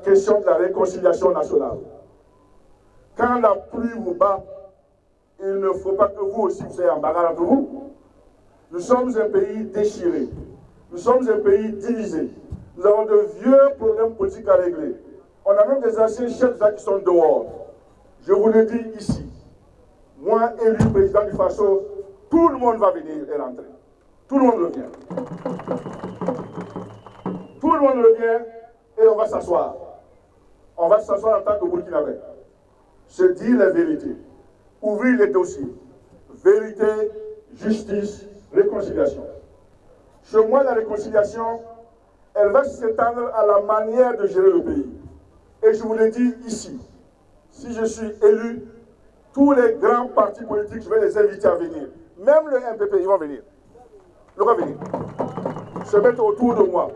question de la réconciliation nationale. Quand la pluie vous bat, il ne faut pas que vous aussi vous ayez un bagarre entre vous. Nous sommes un pays déchiré. Nous sommes un pays divisé. Nous avons de vieux problèmes politiques à régler. On a même des anciens chefs d'État qui sont dehors. Je vous le dis ici. Moi, élu président du Faso, tout le monde va venir et rentrer. Tout le monde le vient. Tout le monde le vient et on va s'asseoir. On va s'asseoir en tant que Burkinabé. Se dire la vérité. Ouvrir les dossiers. Vérité, justice, réconciliation. Chez moi, la réconciliation, elle va s'étendre à la manière de gérer le pays. Et je vous le dis ici, si je suis élu, tous les grands partis politiques, je vais les inviter à venir. Même le MPP, ils vont venir. Ils vont venir. Se mettre autour de moi.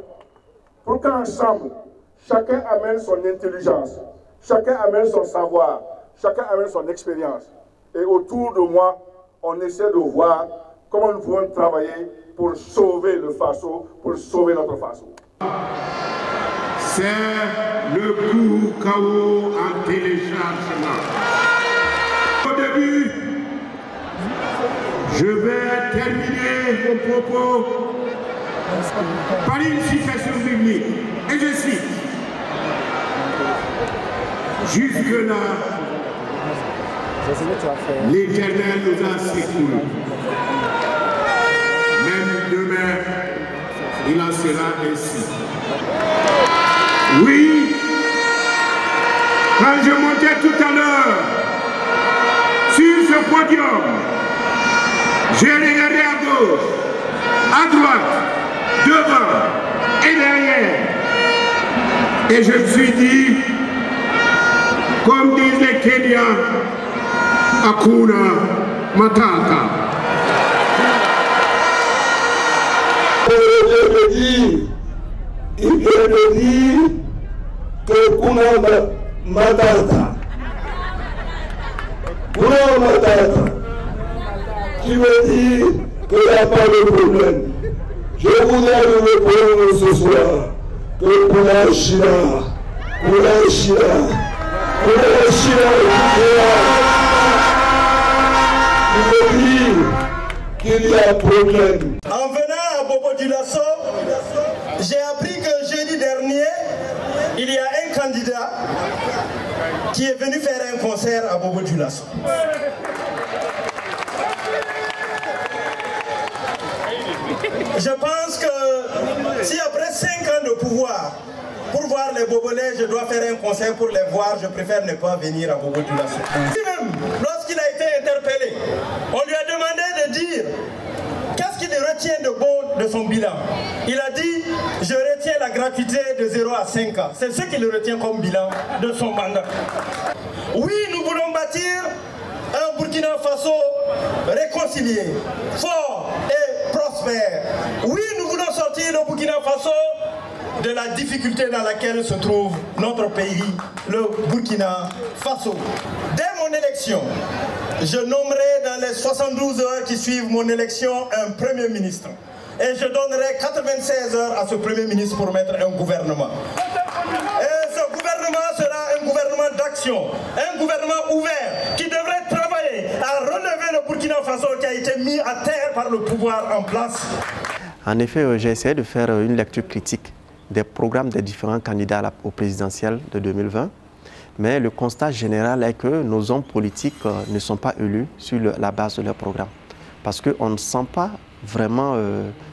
Pour qu'ensemble, chacun amène son intelligence, chacun amène son savoir, chacun amène son expérience. Et autour de moi, on essaie de voir comment nous pouvons travailler pour sauver le Faso, pour sauver notre Faso. C'est le coup KO en téléchargement. Au début, je vais terminer mon propos par une citation biblique. Et je cite: jusque-là, l'Éternel nous a secourus. Même demain, il en sera ainsi. Oui, quand je montais tout à l'heure sur ce podium, j'ai regardé à gauche, à droite, devant et derrière. Et je me suis dit, comme disent les Kenyans, Hakuna Matata. Il vient de dire que Kuna Matata. Kuna Matata, qui veut dire qu'il n'y a pas de problème. Je voudrais vous répondre ce soir que Kuna Shira, Kuna Shira, Kuna Shira, qui veut dire qu'il y a problème. En venant à Bobo Dioulasso, j'ai appris que jeudi dernier, il y a un candidat qui est venu faire un concert à Bobo Dioulasso. Je pense que si après 5 ans de pouvoir, pour voir les Bobolais, je dois faire un concert pour les voir, je préfère ne pas venir à Bobo Dioulasso. Même lorsqu'il a été interpellé, on lui a demandé de dire qu'est-ce qu'il retient de bon de son bilan. Il a dit, je retiens la gratuité de 0 à 5 ans. C'est ce qu'il retient comme bilan de son mandat. Oui, nous voulons bâtir un Burkina Faso réconcilié, fort et prospère. Oui, nous voulons sortir le Burkina Faso de la difficulté dans laquelle se trouve notre pays, le Burkina Faso. Dès mon élection, je nommerai dans les 72 heures qui suivent mon élection un Premier ministre. Et je donnerai 96 heures à ce Premier ministre pour mettre un gouvernement. Et ce gouvernement sera un gouvernement d'action, un gouvernement ouvert qui devrait travailler à relever le Burkina Faso qui a été mis à terre par le pouvoir en place. En effet, j'ai essayé de faire une lecture critique des programmes des différents candidats au présidentiel de 2020. Mais le constat général est que nos hommes politiques ne sont pas élus sur la base de leur programme. Parce qu'on ne sent pas vraiment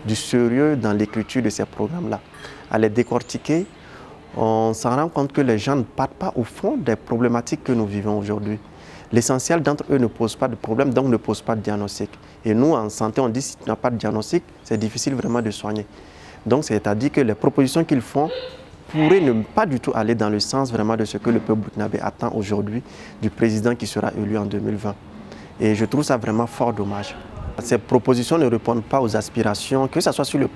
du sérieux dans l'écriture de ces programmes-là. À les décortiquer, on s'en rend compte que les gens ne partent pas au fond des problématiques que nous vivons aujourd'hui. L'essentiel d'entre eux ne pose pas de problème, donc ne pose pas de diagnostic. Et nous, en santé, on dit que si tu n'as pas de diagnostic, c'est difficile vraiment de soigner. Donc, c'est-à-dire que les propositions qu'ils font pourraient ne pas du tout aller dans le sens vraiment de ce que le peuple burkinabé attend aujourd'hui du président qui sera élu en 2020. Et je trouve ça vraiment fort dommage. Ces propositions ne répondent pas aux aspirations, que ce soit sur le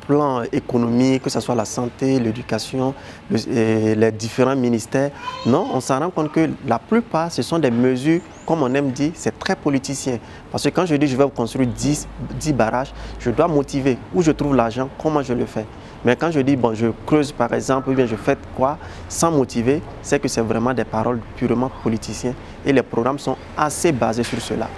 plan économique, que ce soit la santé, l'éducation, les différents ministères. Non, on s'en rend compte que la plupart, ce sont des mesures, comme on aime dire, c'est très politicien. Parce que quand je dis je vais construire 10 barrages, je dois motiver où je trouve l'argent, comment je le fais. Mais quand je dis, bon, je creuse par exemple, ou bien je fais quoi, sans motiver, c'est que c'est vraiment des paroles purement politiciennes. Et les programmes sont assez basés sur cela.